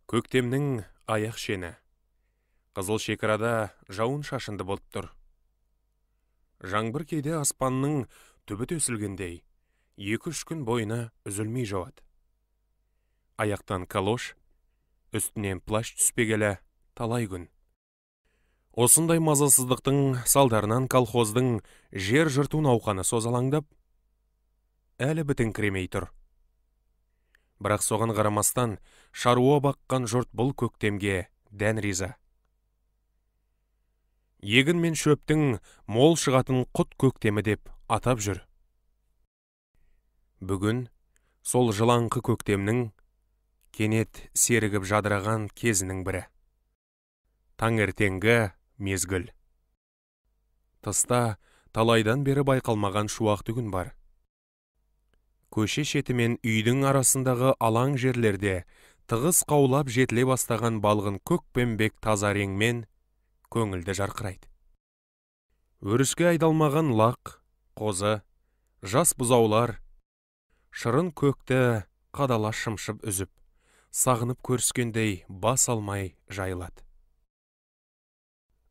Көктемнің аяқ шені. Қызыл шекарада жауын шашынды болып тұр. Жаңбыр кейде аспанның түбі төсілгендей, 2-3 күн бойына үзілмей жауады. Аяқтан калош, үстінен плащ түспегелі талай күн. Осындай мазасыздықтың салдарынан колхоздың жер жырту науқаны созалаңдап, әлі бітіңкіремей тұр. Бірақ соған қарамастан шаруа баққан жұрт бұл көктемге дән риза. Егін мен шөптің мол шығатын құт көктемі деп атап жүр. Бүгін сол жылаңқы көктемнің кенет серігіп жадыраған кезінің бірі. Таңертеңгі мезгіл. Тыста талайдан бері байқалмаған шуақты күн бар. Көше шеті мен үйдің арасындағы алаң жерлерде тығыз қаулап жетіле бастаған балғын көкпеңбек таза реңмен көңілді жарқырайды. Өріске айдалмаған лақ, қозы, жас бұзаулар, шырын көкті қадала шымшып үзіп, сағынып көріскендей бас алмай жайылады.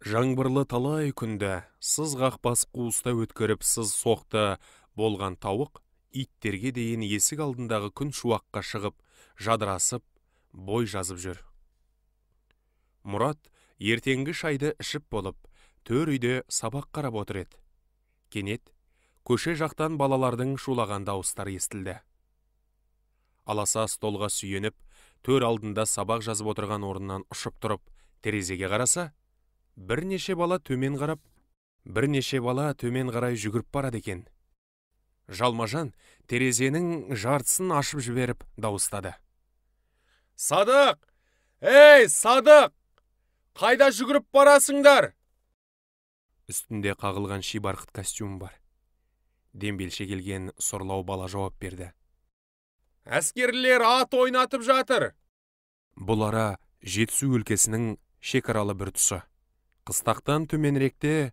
Жаңбырлы талай күнді сыз қақпас қуыста өткіріп сыз соқты болған тауық, иттерге дейін есік алдындағы күн шуаққа шығып, жадырасып, бой жазып жүр. Мұрат ертеңгі шайды ішіп болып, төр үйде сабақ қарап отыр еді. Кенет көше жақтан балалардың шулаған дауыстары естілді. Аласа столға сүйеніп, төр алдында сабақ жазып отырған орнынан ұшып тұрып, терезеге қараса, бірнеше бала төмен қарай жүгіріп барады екен. Жалмажан терезенің жартысын ашып жіберіп дауыстады. Садық! Ей, Садық! Қайда жүгіріп барасыңдар? Үстінде қағылған шибарқыт костюм бар. Дембелше келген сорлау бала жауап берді. Әскерлер ат ойнатып жатыр. Бұл ара Жетісу өлкесінің шекаралы бір тұсы. Қыстақтан төменіректе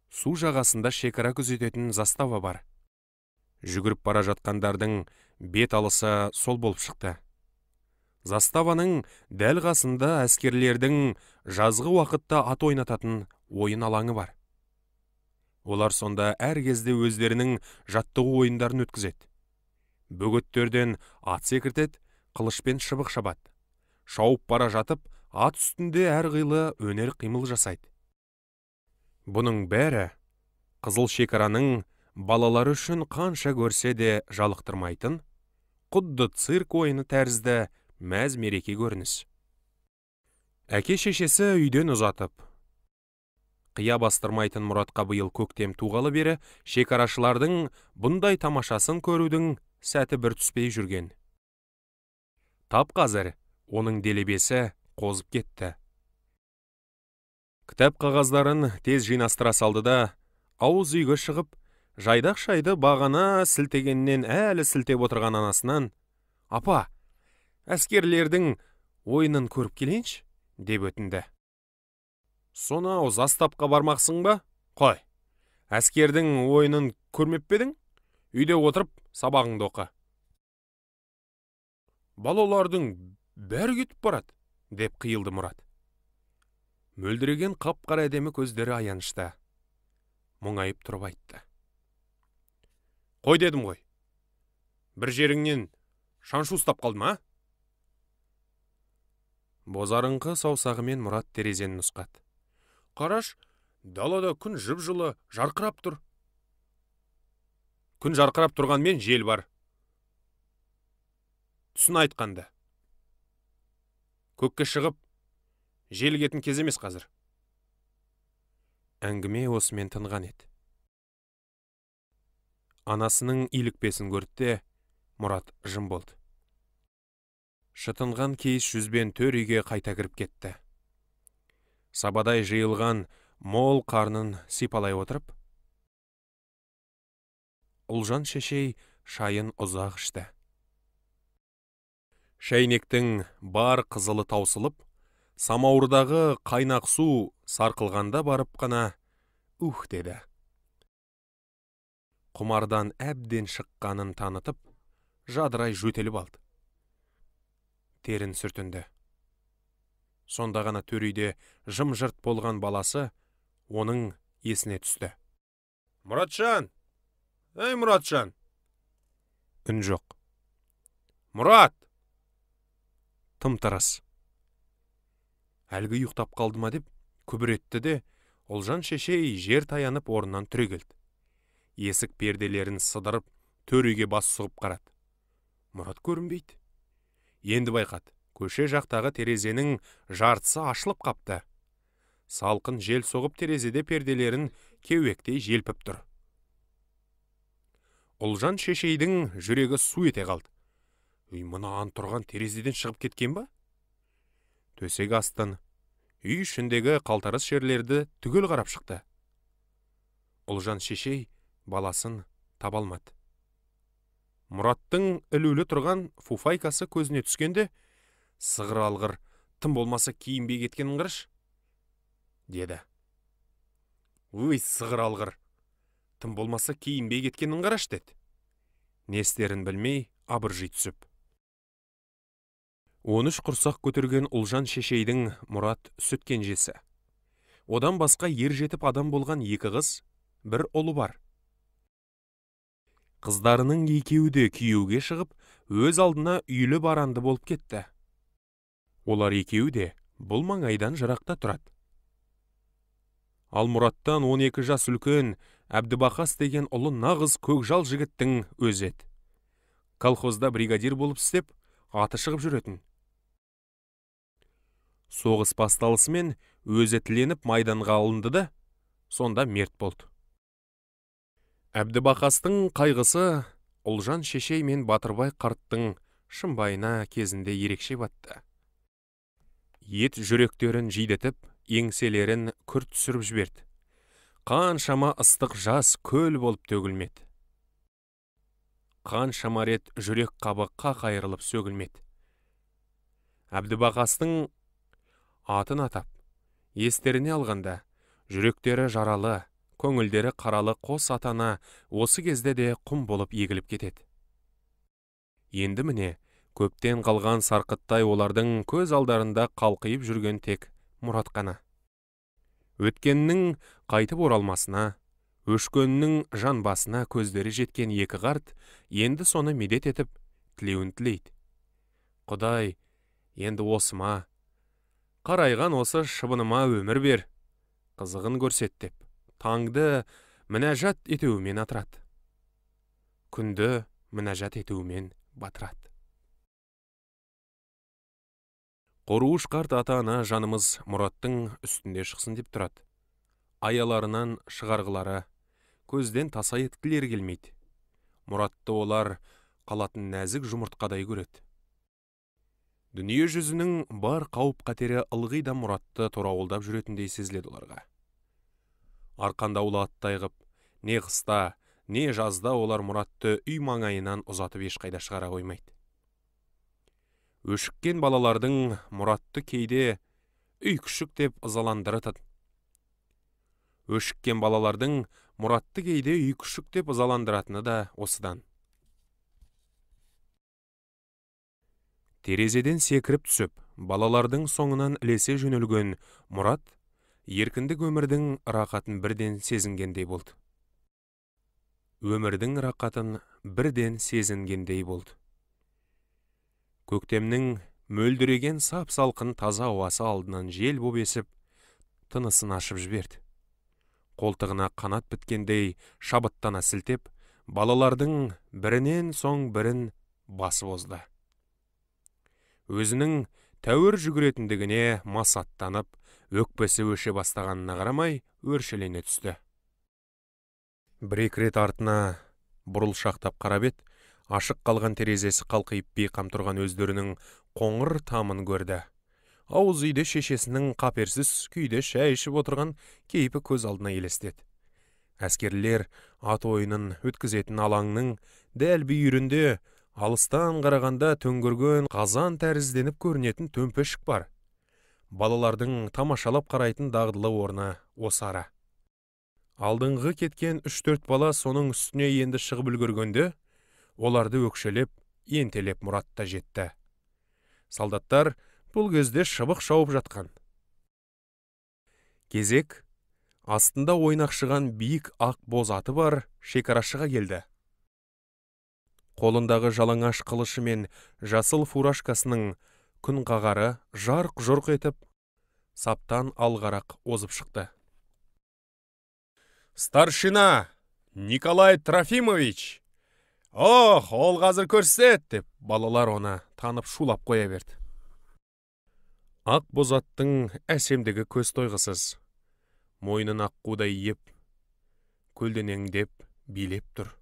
су жағасында шекара күзететін застава бар. Жүгіріп бара жатқандардың бет алысы сол болып шықты. Заставаның дәл қасында әскерлердің жазғы уақытта ат ойнататын ойын алаңы бар. Олар сонда әр кезде өздерінің жаттығу ойындарын өткізеді. Бөгеттерден ат секіртеді, қылышпен шыбық шабады. Шауып бара жатып, ат үстінде әрқилы өнер қимыл жасайды. Бұның бәрі қызыл шекараның балалары үшін қанша көрсе де жалықтырмайтын, құдды цирк ойыны тәрізді мәз мереке көрініс. Әке шешесі үйден ұзатып, қия бастырмайтын Мұратқа биыл көктем туғалы бері шекарашылардың бұндай тамашасын көрудің сәті бір түспей жүрген. Тап қазір оның делебесі қозып кетті. Кітап қағаздарын тез жинастыра салды да, ауыз үйге шығып, жайдақ шайды бағана сілтегеннен әлі сілтеп отырған анасынан, «Апа, әскерлердің ойынын көріп келейінші?» деп өтінді. «Сонау застапқа бармақсың ба? Қой, әскердің ойынын көрмеп бедің? Үйде отырып сабағыңды оқы». «Балалардың бәрі кетіп барады», деп қиылды Мұрат. Мөлдіреген қап-қара әдемі көздері аянышта. Мұңайып тұрып айтты. «Қой дедім ғой. Бір жеріңнен шаншу ұстап қалды ма?» Бозарыңқы саусағымен Мұрат терезені нұсқады. «Қараш, далада күн жып-жылы жарқырап тұр». «Күн жарқырап тұрғанмен жел бар. Түсін айтқанды. Көкке шығып, жел кетін кез емес қазір». Әңгіме осымен тынған еді. Анасының илікпесін көрді, Мұрат жым болды. Шытынған кейіс жүзбен төр үйге қайта кіріп кетті. Сабадай жиылған мол қарнын сипалай отырып, Ұлжан шешей шайын ұзақ ішті. Шәйнектің бар қызылы таусылып, самауырдағы қайнақ су сарқылғанда барып қана деді. Құмардан әбден шыққанын танытып, жадырай жөтеліп алды. Терін сүртінді. Сонда ғана төр үйде жым-жырт болған баласы оның есіне түсті. Мұратжан! Ей, Мұратжан! Үн жоқ. Мұрат! Тым-тырыс. Әлгі ұйықтап қалды ма деп күбір етті де, Ұлжан шешей жер таянып орнынан түрегелді. Есік перделерін сыдырып, төр үйге бас сұғып қарады. Мұрат көрінбейді. Енді байқады, көше жақтағы терезенің жартысы ашылып қапты. Салқын жел соғып терезеде перделерін кеуектей желпіп тұр. Ұлжан шешейдің жүрегі су ете қалды. Мына тұрған терезеден шығып кеткен ба? Төсек астын, үй ішіндегі қалтарыс жерлерді түгел қарап шықты. Ұлжан шешей баласын таба алмады. Мұраттың ілулі тұрған фуфайкасы көзіне түскенде, сығыр алғыр, тым болмаса киінбей кеткенін қараш, деді. Өй, сығыр алғыр, тым болмаса киінбей кеткенін қараш, деді. Не істерін білмей, абыржи түсіп. 13 құрсақ көтерген Ұлжан шешейдің Мұрат сүт кенжесі. Одан басқа ер жетіп адам болған 2 қыз, 1 ұлы бар. Қыздарының екеуі де күйеуге шығып, өз алдына үйлі баранды болып кетті. Олар екеуі де бұл маңайдан жырақта тұрады. Ал Мұраттан 12 жас үлкен Әбдібақас деген ұлы нағыз көкжал жігіттің өзі еді. Колхозда бригадир болып істеп, аты шығып жүретін. Соғыс басталысымен өзі тіленіп майданға алынды да, сонда мерт болды. Әбдібақастың қайғысы Ұлжан шешей мен Батырбай қарттың шымбайына кезінде ерекше батты. Ет жүректерін жидетіп, еңселерін күрт түсіріп жіберді. Қаншама ыстық жас көл болып төгілмеді. Қаншама рет жүрек қабыққа қайырылып сөгілмеді. Әбдібақастың атын атап, естеріне алғанда, жүректері жаралы, көңілдері қаралы қос атана осы кезде де құм болып егіліп кетеді. Енді міне, көптен қалған сарқыттай олардың көз алдарында қалқайып жүрген тек Мұрат қана. Өткеннің қайтып оралмасына, өшкеннің жан басына көздері жеткен 2 қарт енді соны медет етіп, тілеуін тілейді. Құдай, енді осыма, қарайған осы шыбыныма өмір бер, қызығын көрсет деп, таңды мінәжат етуімен атырады. Күнді мінәжат етуімен батырады. Қоруыш қарт ата-ана жанымыз Мұраттың үстінде шықсын деп тұрады. Аяларынан шығарғылары, көзден таса еткілер келмейді. Мұратты олар қалатын нәзік жұмыртқадай көреді. Дүние жүзінің бар қауіп қатері ылғи да Мұратты торауылдап жүретіндей сезіледі оларға. Арқандаулы аттай ғып, не қыста, не жазда олар Мұратты үй маңайынан ұзатып ешқайда шығара қоймайды. Өшіккен балалардың Мұратты кейде үй күшік деп ызаландырытады. Өшіккен балалардың Мұратты кейде үй күшік деп ызаландыратыны да осыдан. Терезеден секіріп түсіп, балалардың соңынан ілесе жөнелген Мұрат, еркіндік өмірдің рақатын бірден сезінгендей болды. Өмірдің рақатын бірден сезінгендей болды. Көктемнің мөлдіреген сап-салқын таза ауасы алдынан жел боп есіп, тынысын ашып жіберді. Қолтығына қанат біткендей шабыттана сілтеп, балалардың бірінен соң бірін басып озды. Өзінің тәуір жүгіретіндігіне масаттанып, өкпесі өше бастағанына қарамай өршелене түсті. Бір-екі рет артына бұрылшақтап қарап еді, ашық қалған терезесі қалқайып бейқам тұрған өздерінің қоңыр тамын көрді. Ауыз үйде шешесінің қаперсіз күйде шәй ішіп отырған кейпі көз алдына елестеді. Әскерлер ат ойынын өткізетін алаңның дәл бүйірінде алыстан қарағанда төңгірген қазан тәрізденіп көрінетін төмпешік бар. Балалардың тамашалап қарайтын дағдылы орны осы ара. Алдыңғы кеткен 3-4 бала соның үстіне енді шығып үлгергенде, оларды өкшелеп, ентелеп Мұратта жетті. Солдаттар Бұл кезде шыбық шауып жатқан. Кезек астында ойнақшыған биік ақ боз аты бар шекарашыға келді. Қолындағы жалаңаш қылышы мен жасыл фуражкасының күн қағары жарқ-жұрқ етіп, саптан алғарақ озып шықты. «Старшина! Николай Трофимович! Ох, ол қазір көрсет!» деп балалар оны танып шулап қоя берді. Ақ боз аттың әсемдігі көз тойғысыз. Мойнын аққудай еп, көлденеңдеп, билеп тұр.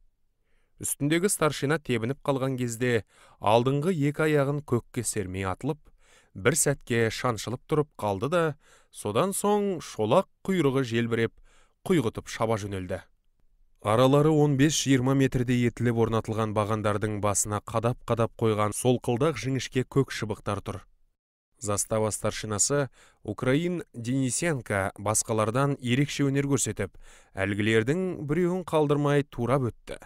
Үстіндегі старшина тебініп қалған кезде алдыңғы екі аяғын көкке сермей атылып, бір сәтке шаншылып тұрып қалды да, содан соң шолақ құйрығы желбіреп, құйғытып шаба жөнелді. Аралары 15-20 метрде етіліп орнатылған бағандардың басына қадап-қадап қойған солқылдақ жіңішке көк шыбықтар тұр. Застава старшинасы Украин Денисенко басқалардан ерекше өнер көрсетіп, әлгілердің біреуін қалдырмай турап өтті.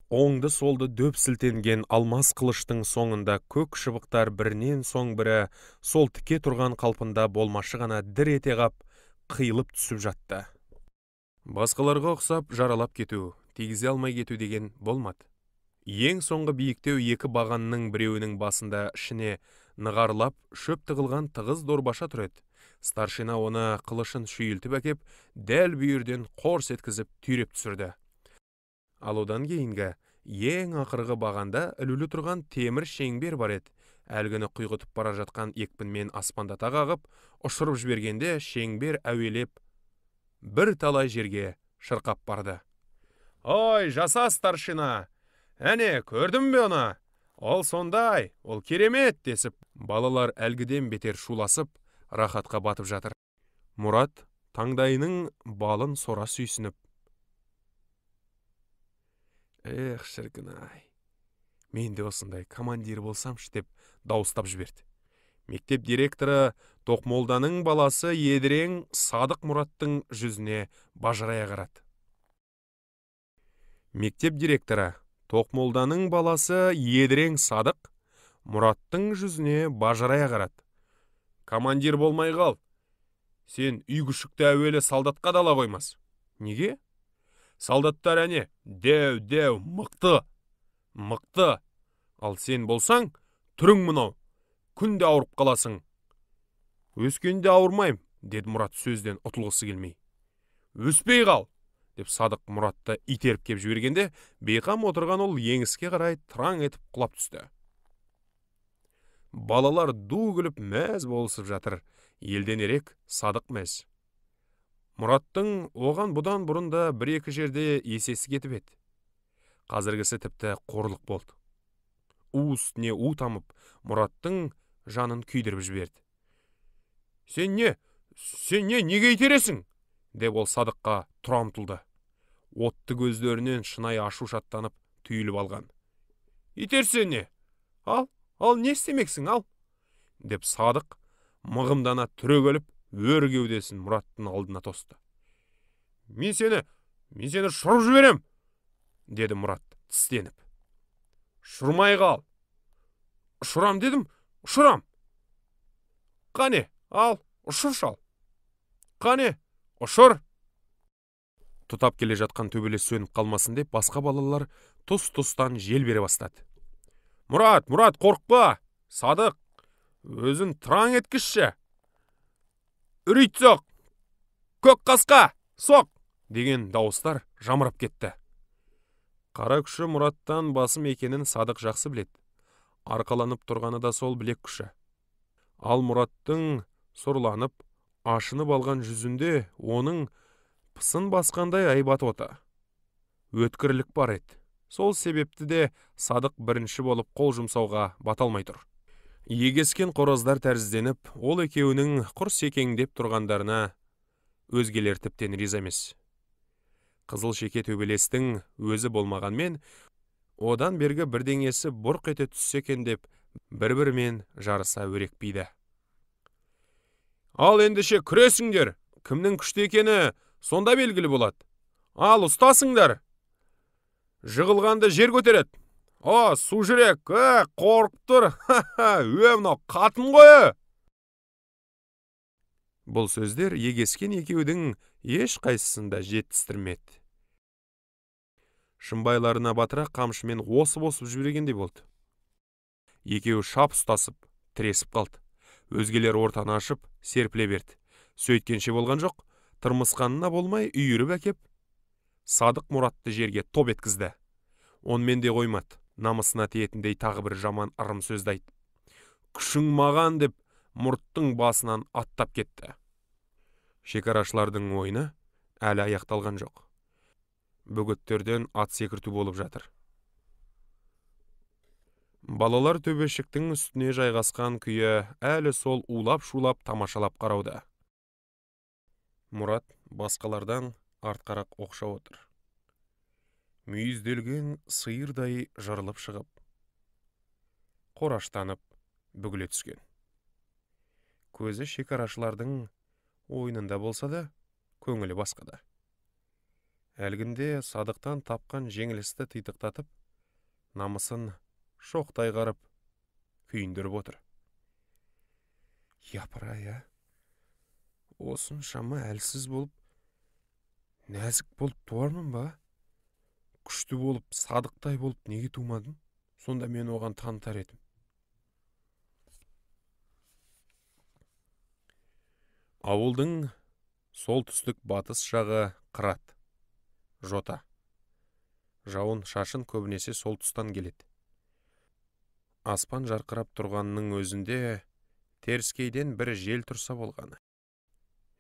Оңды-солды дөп сілтенген алмас қылыштың соңында көк шыбықтар бірінен соң бірі сол тіке тұрған қалпында болмашы ғана дір ете қап, қиылып түсіп жатты. Басқаларға ұқсап жаралап кету, тигізе алмай кету деген болмады. Ең соңғы биіктеу екі бағанның біреуінің басында ішіне нығарлап шөп тығылған тығыз дорбаша тұр еді. Старшина оны қылышын шүйілтіп әкеп, дәл бүйірден қорс еткізіп түйреп түсірді. Ал одан кейінгі ең ақырғы бағанда ілулі тұрған темір шеңбер бар еді. Әлгіні құйғытып бара жатқан екпінмен аспандата қағып, ұшырып жібергенде шеңбер әуелеп бір талай жерге шырқап барды. «Ой, жаса старшина! Әне, көрдің бе оны? Ол сондай, ол керемет!» десіп, балалар әлгіден бетер шуласып, рахатқа батып жатыр. Мұрат таңдайының балын сора сүйсініп: «Эх, шіркін-ай, мен де осындай командир болсамшы» деп дауыстап жіберді. Мектеп директоры Тоқмолданың баласы Едірең Садық Мұраттың жүзіне бажырая қарады. Мектеп директоры Тоқмолданың баласы Едірең Садық Мұраттың жүзіне бажырая қарады. «Командир болмай қал. Сен үй күшікті әуелі солдатқа дала қоймас. Неге? Солдаттар әне, дәу, мықты. Ал сен болсаң, түрің мұнау, күнде ауырып қаласың». «Өскенде ауырмайым», деді Мұрат сөзден ұтылғысы келмей. «Өспей қал», деп Садық Мұратты итеріп кеп жібергенде, бейқам отырған ол еңіске қарай тыраң етіп құлап түсті. Балалар ду күліп мәз болысып жатыр. Елден ерек Садық мәз. Мұраттың оған бұдан бұрында бір-екі жерде есесі кетіп еді. Қазіргісі тіпті қорлық болды. У үстіне у тамып, Мұраттың жанын күйдіріп жіберді. «Сен не, неге итересің?» деп ол Садыққа тұра ұмтылды. Отты көздерінен шынай ашу шаттанып түйіліп алған. «Итерсен не? Ал не істемексің, ал?» деп Садық мығымдана түрегеліп, өр кеудесін Мұраттың алдына тосты. Мен сені шұрып жіберем!» деді Мұрат тістеніп. «Шұрмай қал!» «Ұшырам дедім, ұшырам!» «Қане, ал, ұшыр шал!» «Қане, ұшыр!» Тұтап келе жатқан төбелес сөніп қалмасын деп, басқа балалар тұс-тұстан жел бере бастады. Мұрат, қорықпа! Садық, өзін тыраң еткішші! Үрейт соқ! Көк қасқа! Соқ! деген дауыстар жамырап кетті. Қара күші Мұраттан басым екенін Садық жақсы біледі. Арқаланып тұрғаны да сол білек күші. Ал Мұраттың сұрланып, ашынып алған жүзінде оның пысын басқандай айбат оты, өткірлік бар еді. Сол себепті де Садық бірінші болып қол жұмсауға баталмай тұр. Егескен қораздар тәрізденіп, ол екеуінің құр секеңдеп тұрғандарына өзгелер тіптен риза емес. Қызыл шеке төбелестің өзі болмағанмен, одан бергі бірдеңесі бұрқ ете түссе екен деп, бір-бірімен жарыса өрекпейді. «Ал ендеше күресіңдер, кімнің күшті екені сонда белгілі болады. Ал ұстасыңдар! Жығылғанды жер көтереді. Су жүрек, қорқып тұр! Мынау қатын ғой!» Бұл сөздер егескен екеудің еш қайсысында жетістірмеді. Шымбайларына батырақ қамшымен осып жібергендей болды. Екеуі шап ұстасып, тіресіп қалды. Өзгелер ортаны ашып, серпіле берді. Сөйткенше болған жоқ, тырмысқанына болмай үйіріп әкеп, Садық Мұратты жерге топ еткізді. Онымен де қоймады. Намысына тиетіндей тағы бір жаман ырым сөзді айтты. Күшің маған деп мұрттың басынан аттап кетті. Шекарашылардың ойыны әлі аяқталған жоқ. Бөгеттерден ат секірту болып жатыр. Балалар төбешіктің үстіне жайғасқан күйі әлі сол улап-шулап тамашалап қарауда. Мұрат басқалардан артқарақ оқшау отыр. Мүйізделген сиырдай жырылып шығып, қораштанып, бүгіле түскен. Көзі шекарашылардың ойынында болса да, көңілі басқада. Әлгінде Садықтан тапқан жеңілісті титықтатып, намысын шоқтай қарып, күйіндіріп отыр. Япыр-ай, осыншама әлсіз болып, нәзік болып туармын ба? Күшті болып, Садықтай болып неге тумадым? Сонда мен оған танытар едім. Ауылдың солтүстік батыс жағы қырат, жота. Жауын шашын көбінесе сол тұстан келеді. Аспан жарқырап тұрғанның өзінде теріскейден бір жел тұрса болғаны.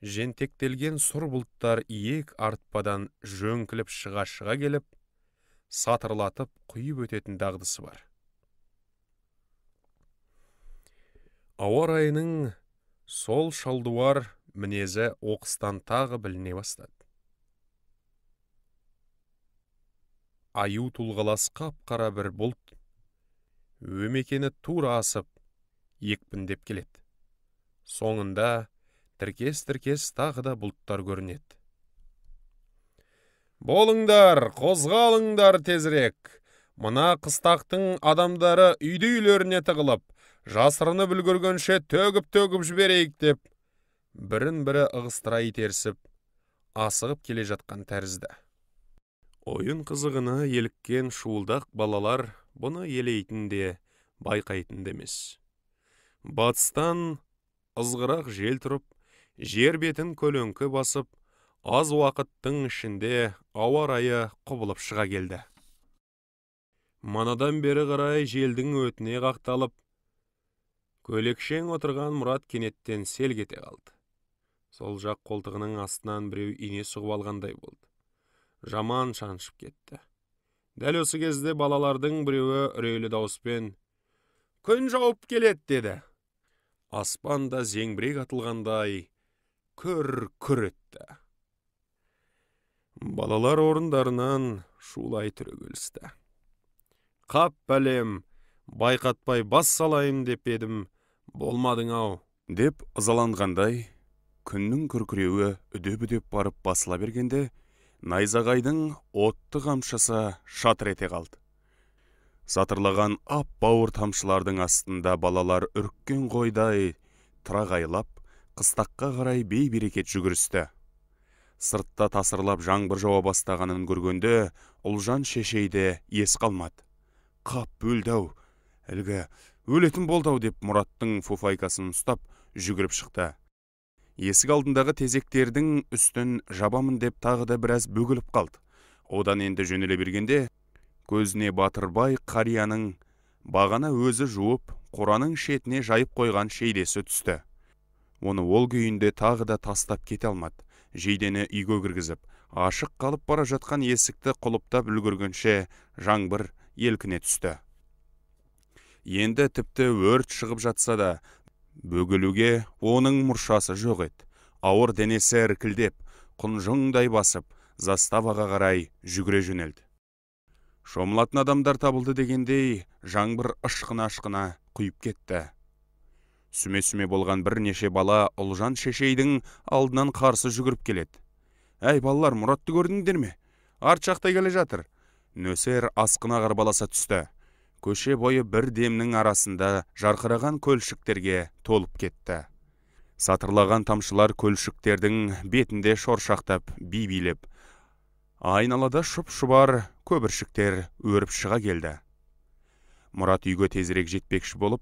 Жентектелген сұр бұлттар иек артпадан жөңкіліп шыға келіп, сатырлатып құйып өтетін дағдысы бар. Ауа райының сол шалдуар мінезі оқыстан тағы біліне бастады. Аю тұлғалас қап-қара бір бұлт, өмекені тура асып, екпіндеп келеді. Соңында тіркес тағы да бұлттар көрінеді. Болыңдар, қозғалыңдар тезірек. Мына қыстақтың адамдары үйді-үйлеріне тығылып, жасырыны бүлгіргенше төгіп жіберейік деп, бірін-бірі ығыстыра итерсіп, асығып келе жатқан тәрізді. Ойын қызығына еліккен шуылдақ балалар бұны елейтін де, байқайтын емес. Батыстан ызғырақ жел тұрып, жер бетін көлеңкі басып, аз уақыттың ішінде ауа райы құбылып шыға келді. Манадан бері қарай желдің өтіне қақталып, көлекшең отырған Мұрат кенеттен селк ете қалды. Сол жақ қолтығының астынан біреу ине сұғып алғандай болды. Жаман шаншып кетті. Дәл осы кезде балалардың біреуі үрейлі дауыспен «Күн жауып келеді» деді. Аспанда зеңбірек атылғандай күр етті. Балалар орындарынан шулай түрегелісті. «Қап бәлем, байқатпай бас салайын деп едім, болмадың-ау» деп ызаланғандай, күннің күркіреуі үдеп барып басыла бергенде, найзағайдың отты қамшысы шатыр ете қалды. Сатырлаған ап-бауыр тамшылардың астында балалар үріккен қойдай тырағайлап, қыстаққа қарай бей-берекет жүгірісті. Сыртта тасырлап жаңбыр жауа бастағанын көргенде, Ұлжан шешейде ес қалмады. «Қап өлді-ау, әлгі өлетін болды-ау» деп Мұраттың фуфайкасын ұстап жүгіріп шықты. Есік алдындағы тезектердің үстін жабамын деп тағы да біраз бөгіліп қалды. Одан енді жөнеле бергенде, көзіне батырбай қарияның бағана өзі жуып, қораның шетіне жайып қойған шейдесі түсті. Оны ол күйінде тағы да тастап кете алмады. Жейдені үйге кіргізіп, ашық қалып бара жатқан есікті құлыптап үлгіргенше жаңбыр елкіне түсті. Енді тіпті өрт шығып жатса да, бөгілуге оның мұршасы жоқ еді. Ауыр денесі іркілдеп, құнжыңдай басып, заставаға қарай жүгіре жөнелді. Шомылатын адамдар табылды дегендей, жаңбыр ышқына құйып кетті. Сүме болған бірнеше бала Ұлжан шешейдің алдынан қарсы жүгіріп келеді. «Әй балалар, Мұратты көрдіңдер ме? Арт жақта келе жатыр». Нөсер асқына қарбаласа түсті. Көше бойы бір демнің арасында жарқыраған көлшіктерге толып кетті. Сатырлаған тамшылар көлшіктердің бетінде шоршақтап, би-билеп. Айналада шұп-шұбар көбіршіктер өріп шыға келді. Мұрат үйге тезірек жетпекші болып,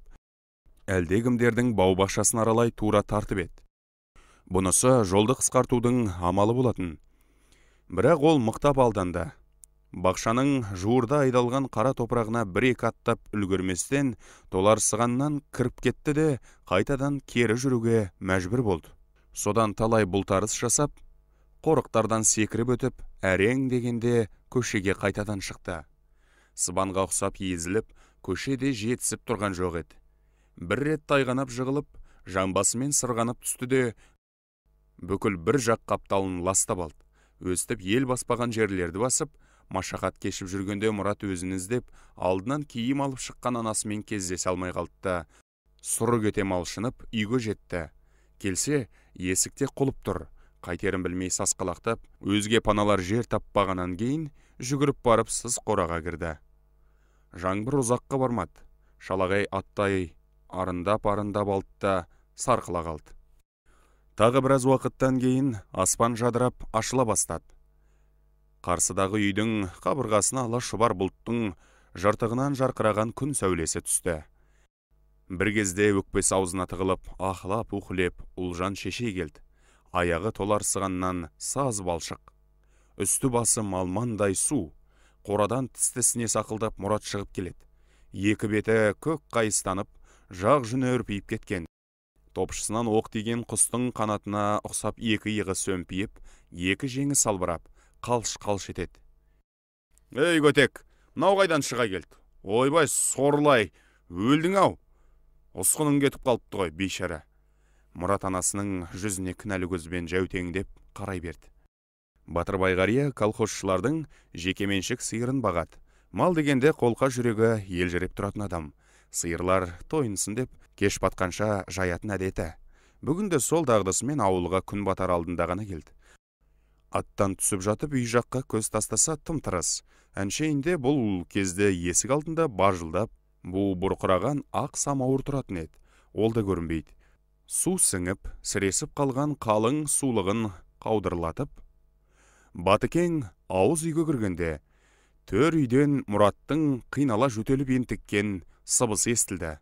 әлдегімдердің бау-бақшасын аралай тура тартып еді. Бұнысы жолды қысқартудың амалы болатын. Бірақ ол мықтап алданды. Бақшаның жуырда айдалған қара топырағына бір-екі аттап үлгерместен толарсығаннан кіріп кетті де, қайтадан кері жүруге мәжбүр болды. Содан талай бұлтарыс жасап, қорықтардан секіріп өтіп, әрең дегенде көшеге қайтадан шықты. Сыбанға ұқсап езіліп, көшеде жетісіп тұрған жоқ еді. Бір рет тайғанап жығылып, жамбасымен сырғанып түсті де, бүкіл бір жақ қапталын ластап алды. Өстіп ел баспаған жерлерді басып, машақат кешіп жүргенде Мұрат өзін іздеп, алдынан киім алып шыққан анасымен кездесе алмай қалды да, сұры кете малшынып, үйге жетті. Келсе, есікте құлып тұр. Қайтерін білмей сасқалақтап, өзге паналар жер таппағаннан кейін, жүгіріп барып сыз қораға кірді. Жаңбыр ұзаққа бармады. Шалағай аттай арындап алды да сарқыла қалды. Тағы біраз уақыттан кейін аспан жадырап ашыла бастады. Қарсыдағы үйдің қабырғасына ала шұбар бұлттың жыртығынан жарқыраған күн сәулесі түсті. Бір кезде өкпесі аузына тығылып, ахлап ухлеп Ұлжан шешей келді. Аяғы толарсығаннан саз балшық. Үсті басы малмандай су. Қорадан тістісіне сақылдап Мұрат шығып келеді. Екі беті көк қайыстанып, жақ жүні өрпейіп кеткен. Топшысынан оқ тиген құстың қанатына ұқсап екі иығы сөмпиіп, екі жеңі салбырап, қалш-қалш етеді. «Ей көтек, мынау қайдан шыға келді? Ойбай, сорлай, өлдің-ау. Ұсқының кетіп қалыпты ғой, бейшара». Мұрат анасының жүзіне кінәлі көзбен жәутеңдеп қарай берді. Батыр Байғария колхозшылардың жекеменшік сиырын бағады. Мал дегенде қолқа жүрегі елжіреп тұратын адам. Сиырлар тойынсын деп, кеш батқанша жаятын әдеті. Бүгінде сол дағдысымен ауылға күн батар алдында ғана келді. Аттан түсіп жатып үй жаққа көз тастаса тым-тырыс. Әншейінде бұл кезде есік алдында бажылдап, бұ бұрқыраған ақ самауыр тұратын еді. Ол да көрінбейді. Су сіңіп, сіресіп қалған қалың сулығын қаудырлатып, Батыкең ауыз үйге кіргенде, төр үйден Мұраттың қинала жөтеліп ентіккен сыбысы естілді.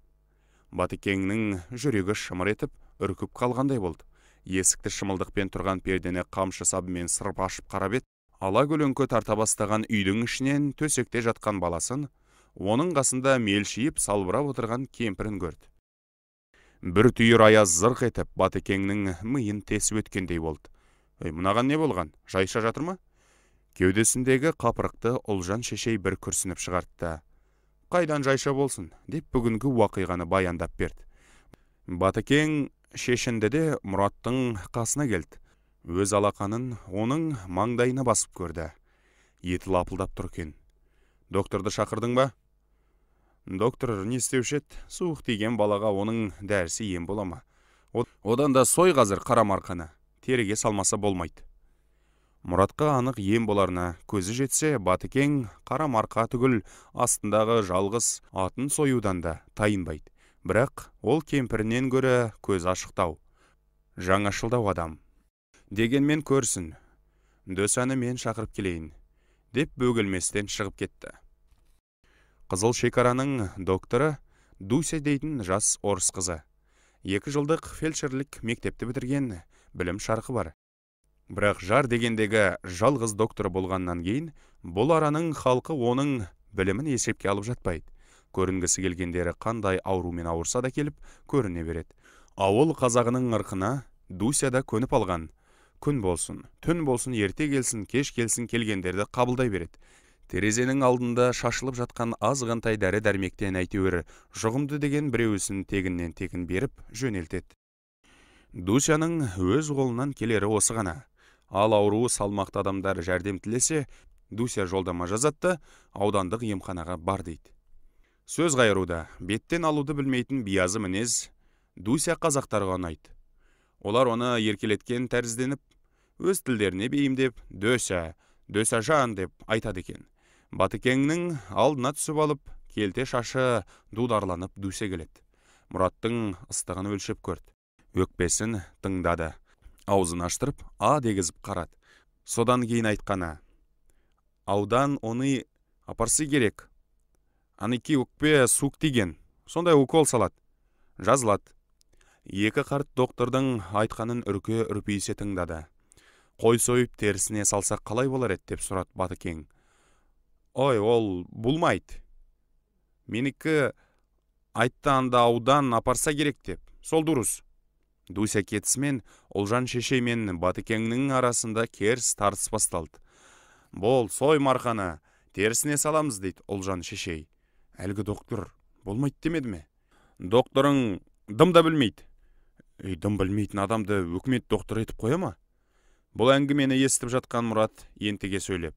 Батыкеңнің жүрегі шымыр етіп, үркіп қалғандай болды. Есікті шымылдықпен тұрған пердені қамшы сабымен сырып ашып қарап еді. Ала көлеңке тарта бастаған үйдің ішінен төсекте жатқан баласын, оның қасында мелшиіп салбырап отырған кемпірін көрді. Бір түйір аяз зырқ етіп, Батыкеңнің миын тесіп өткендей болды. Мұнаған не болған? Жайша жатыр ма? Кеудесіндегі қапырықты Ұлжан шешей бір күрсініп шығартты. Қайдан жайша болсын, деп бүгінгі уақиғаны баяндап берді. Батыкең шешінді де Мұраттың қасына келді. Өз алақанын оның маңдайына басып көрді. Еті лапылдап тұр екен. Докторды шақырдың ба? Доктор не істеуші еді? Суық тиген балаға оның дәрісі ем бола ма? Одан да сой қазір қарамарқаны. Тереге салмаса болмайды. Мұратқа анық ем боларына көзі жетсе, Батыкең қарамарқа түгіл астындағы жалғыз атын союдан да тайынбайды. Бірақ ол кемпірінен көрі көз ашықтау, жаңашылдау адам. Дегенмен көрсін, дөсәні мен шақырып келейін, деп бөгілместен шығып кетті. Қызыл шекараның докторы Дуся дейтін жас орыс қызы. 2 жылдық фельдшерлік мектепті бітірген, білім шарқы бар. Бірақ жар дегендегі жалғыз доктор болғаннан кейін, бұл араның халқы оның білімін есепке алып жатпайды. Көрінгісі келгендері қандай аурумен ауырса да келіп, көріне береді. Ауыл қазағының ырқына Дуся да көніп алған. Күн болсын, түн болсын, ерте келсін, кеш келсін келгендерді қабылдай береді. Терезенің алдында шашылып жатқан азғантай дәрі дәрмектен әйтеуір жұғымды деген біреуісін тегіннен тегін беріп жөнелтеді. Дусяның өз қолынан келері осы ғана. Ал ауруы салмақты адамдар жәрдем тілесе, Дуся жолдама жазатты, аудандық емханаға бар дейді. Сөз қайыруда, беттен алуды білмейтін биязы мінез Дуся қазақтарға ұнайды. Олар оны еркелеткен тәрізденіп, өз тілдеріне бейімдеп, дөсә жан деп айтады екен. Батыкеңнің алдына түсіп алып, келте шашы дударланып Дуся келеді. Мұраттың ыстығын өлшеп көрді. өкпесін тыңдады. Аузын аштырып, а дегізіп қарады. Содан кейін айтқаны: аудан оны апарсы керек. Аныки өкпе суық тиген, сондай укол салат. Жазылат. Екі қарт доктордың айтқанын үрпейсе тыңдады. Қой сойып терісіне салсақ қалай болар еді деп сұрады Батыкең. Ой, ол булмайды. Менікі айтты анда аудан апарса керек деп. Сол дұрыс. Дуся кетісімен Олжан шешей мен Батыкеңнің арасында керіс тартыс басталды. Бол, сой марқаны, терісіне саламыз дейді Олжан шешей. Әлгі доктор болмайды демеді ме? Докторың дым да білмейді. Дым білмейтін адамды өкімет доктор етіп қоя ма? Бұл әңгімені естіп жатқан Мұрат ентіге сөйлеп: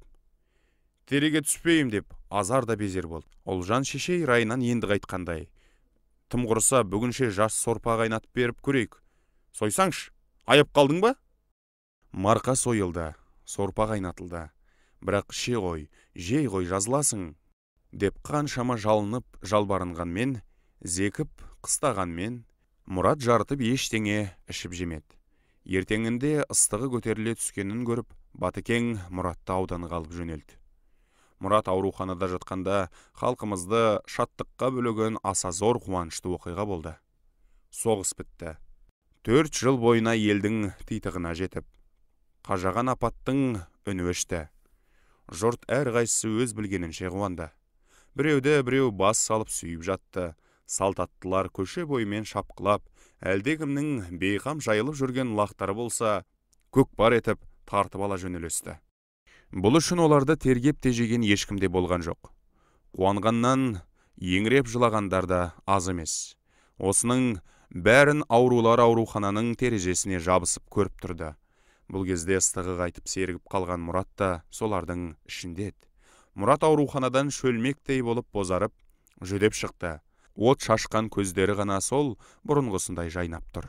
тереге түспейім деп азар да безер болды. Олжан шешей райынан енді қайтқандай: тым құрыса бүгінше жас сорпа қайнатып беріп көрейік. Сойсаңш, аяп қалдың ба? Марқа сойылды, сорпа қайнатылды. Бірақ ше ғой, жей ғой, жазыласың деп қаншама жалынып жалбарынғанмен, зекіп қыстағанмен, Мұрат жарытып ештеңе ішіп жемеді. Ертеңінде ыстығы көтеріле түскенін көріп, Батыкең Мұратты ауданға алып жөнелді. Мұрат ауруханада жатқанда халқымызды шаттыққа бөлеген аса зор қуанышты оқиға болды. Соғыс бітті. 4 жыл бойына елдің титығына жетіп, қажаған апаттың үні өшті. Жұрт әрқайсысы өз білгенінше қуанды. Біреу бас салып сүйіп жатты. Салтаттылар көше бойымен шапқылап, әлдекімнің бейқам жайылып жүрген лақтары болса, көкпар етіп тартып ала жөнелесті. Бұл үшін оларды тергеп тежеген ешкімде болған жоқ. Қуанғаннан еңіреп жылағандар да аз емес. Осының бәрін аурулар аурухананың терезесіне жабысып көріп тұрды. Бұл кезде ыстығы қайтып сергіп қалған Мұрат та солардың ішінде еді. Мұрат ауруханадан шөлмектей болып бозарып, жүдеп шықты. От шашқан көздері ғана сол бұрынғысындай жайнап тұр.